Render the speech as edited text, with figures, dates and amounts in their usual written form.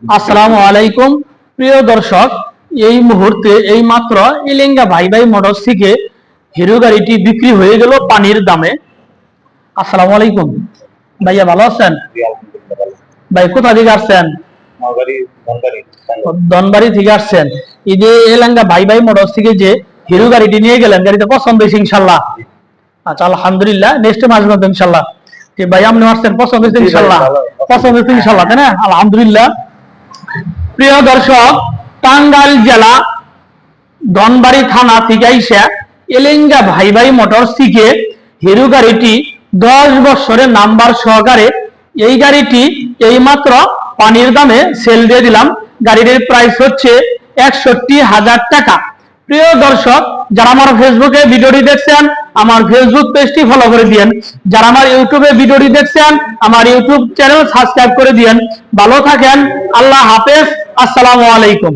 আসসালামু আলাইকুম প্রিয় দর্শক, এই মুহূর্তে এই মাত্র এলেঙ্গা ভাই ভাই মোটরস থেকে হিরো গাড়িটি বিক্রি হয়ে গেল পানির দামে। আসসালামু আলাইকুম ভাইয়া, ভালো আছেন? ভাই কোথা থেকে আসছেন? ধনবাড়ি থেকে আসছেন। এই যে এলেঙ্গা ভাই ভাই মোটরস থেকে যে হিরো গাড়িটি নিয়ে গেলেন, গাড়িতে পছন্দ হয়েছে ইনশাল্লাহ? আচ্ছা, আলহামদুলিল্লাহ, নেক্সট মাস মতো ইনশাল্লাহ। ভাই আপনি আসছেন, পছন্দ হয়েছে ইনশাল্লাহ? পছন্দ হয়েছে ইনশাল্লাহ, তাই না? আলহামদুলিল্লাহ। প্রিয় দর্শক, টাঙ্গাইল জেলা ধনবাড়ি থানা থেকে আইসা এলেঙ্গা ভাই ভাই মোটরস থেকে হিরো গাড়িটি 10 বছরের নাম্বার সহকারে এই গাড়িটি এইমাত্র পানির দামে সেল দিয়ে দিলাম। গাড়িটির প্রাইস হচ্ছে 61,000 টাকা। প্রিয় দর্শক, যারা আমার ফেসবুকে ভিডিওটি দেখছেন, আমার ফেসবুক পেজটি ফলো করে দিয়েন। যারা আমার ইউটিউবে ভিডিওটি দেখছেন, আমার ইউটিউব চ্যানেল সাবস্ক্রাইব করে দিয়েন। ভালো থাকেন, আল্লাহ হাফেজ, আসসালামু আলাইকুম।